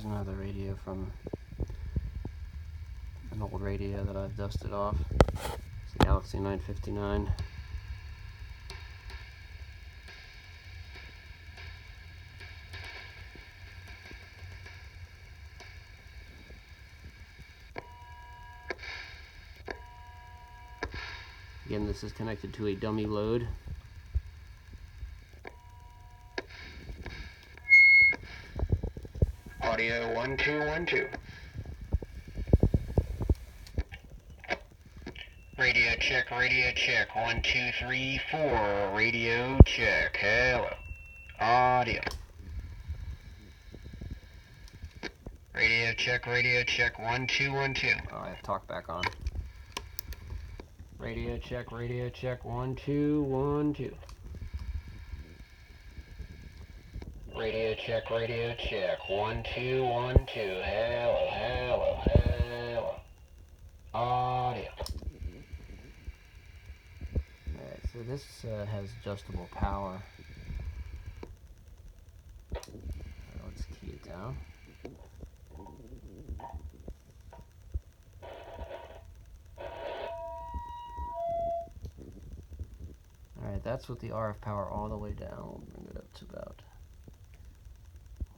another radio from an old radio that I've dusted off. It's a Galaxy 959. Again, this is connected to a dummy load. Audio 1212. Radio check, 1 2 3 4. Radio check. Hello. Audio. Radio check, 1 2 1 2. Oh, I have talk back on. Radio check, 1 2 1 2. Radio check, 1 2 1 2. Hello, hello, hello. Audio. Alright, so this has adjustable power. Let's key it down. Alright, that's with the RF power all the way down. We'll bring it up to about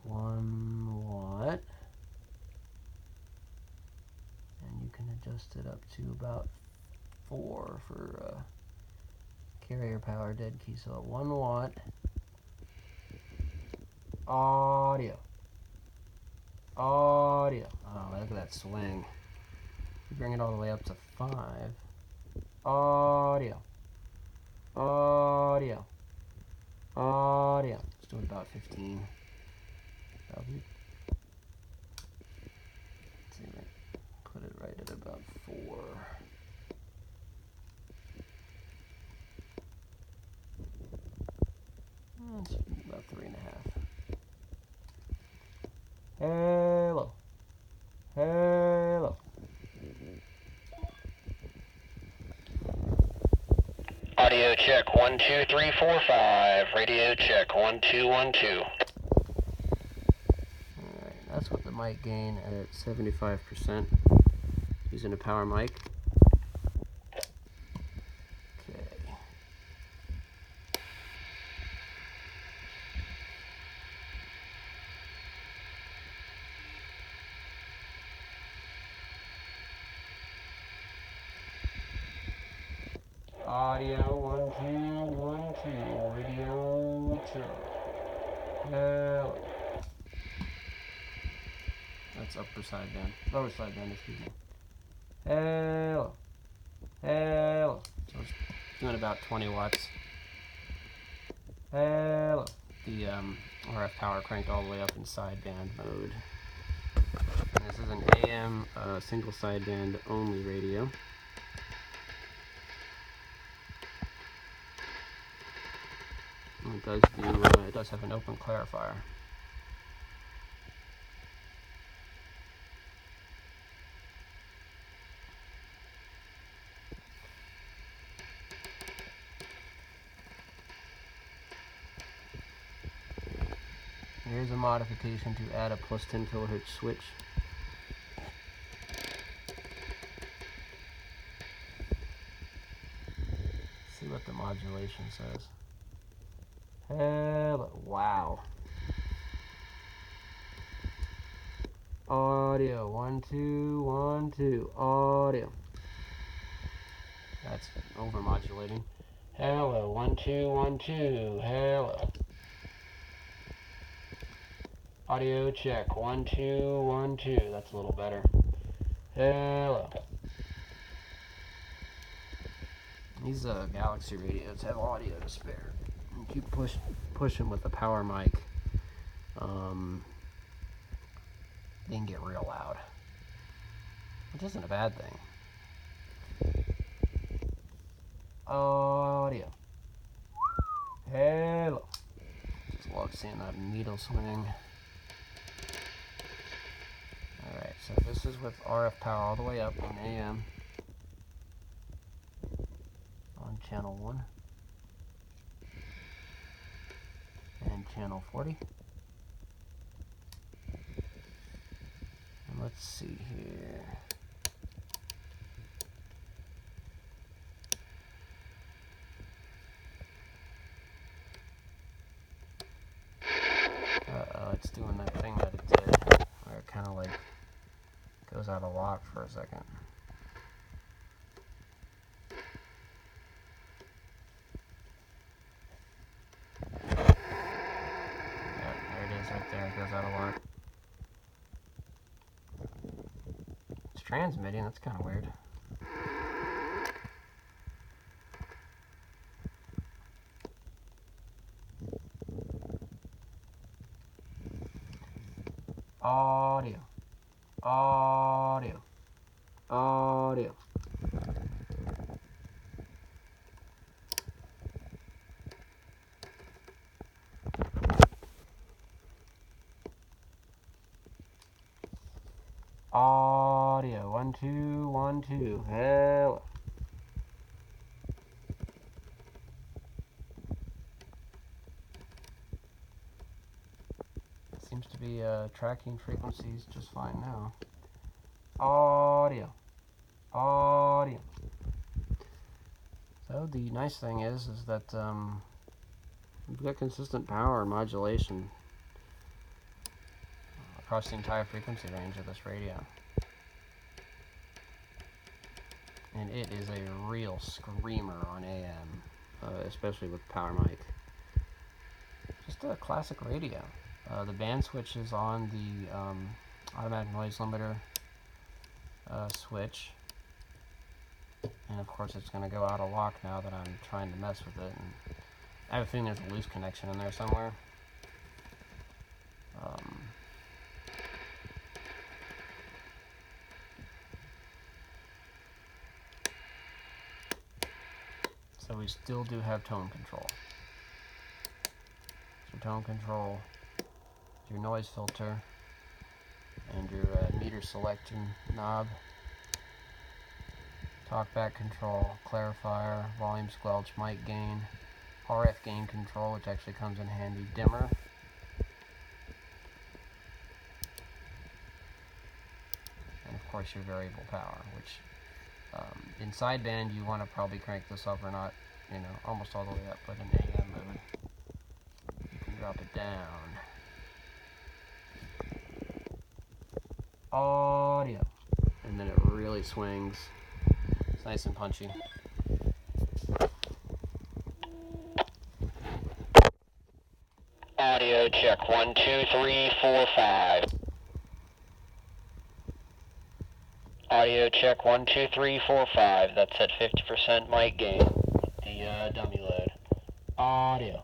1 watt. And you can adjust it up to about 4 for carrier power dead key. So at 1 watt, audio. Audio. Oh, look at that swing. You bring it all the way up to 5. Audio. Audio. Audio. Let's do it about 15. Let's see, put it right at about 4. That's about 3.5. Hello. Hello. Audio check, 1 2 3 4 5. Radio check, 1 2 1 2. Alright, that's what the mic gain at 75% using a power mic. Okay. Audio 1 2 1 2. Radio check. Hello. That's upper sideband. Lower sideband, excuse me. Hello. Hello. So it's doing about 20 watts. Hello. The RF power cranked all the way up in sideband mode. And this is an AM single sideband only radio. And it does have an open clarifier. Here's a modification to add a plus 10 kilohertz switch. See what the modulation says. Hello. Wow. Audio 1 2 1 2. Audio. That's over modulating. Hello 1 2 1 2. Hello. Audio check 1 2 1 2. That's a little better. Hello. These Galaxy radios have audio to spare. You keep pushing with the power mic. They can get real loud, which isn't a bad thing. Audio. Hello. Just love seeing that needle swing. Alright, so this is with RF power all the way up on AM on channel 1 and channel 40. Let's see here. Uh-oh, it's doing that thing that it did, where it kind of like goes out of lock for a second. Yeah, there it is right there, it goes out of lock. It's transmitting, that's kind of weird. Audio, audio, audio. Audio, 1 2 1 2. Hello. Seems to be tracking frequencies just fine now. Audio, audio. So the nice thing is that we've got consistent power and modulation across the entire frequency range of this radio. And it is a real screamer on AM, especially with power mic. Just a classic radio. The band switch is on the automatic noise limiter switch. And of course it's going to go out of lock now that I'm trying to mess with it. And I have a feeling there's a loose connection in there somewhere. So we still do have tone control. So tone control, your noise filter, and your meter selection knob. Talkback control, clarifier, volume squelch, mic gain, RF gain control, which actually comes in handy, dimmer. And of course your variable power, which in sideband you want to probably crank this up or not, you know, almost all the way up, but in AM mode you can drop it down. Audio. And then it really swings. It's nice and punchy. Audio check 1 2 3 4 5. Audio check 1 2 3 4 5. That's at 50% mic gain. The dummy load. Audio.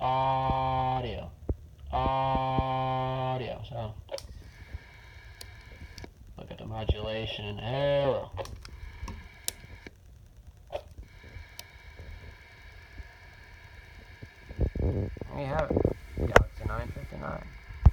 Audio. Audio. So look at the modulation. Hello. There you have it.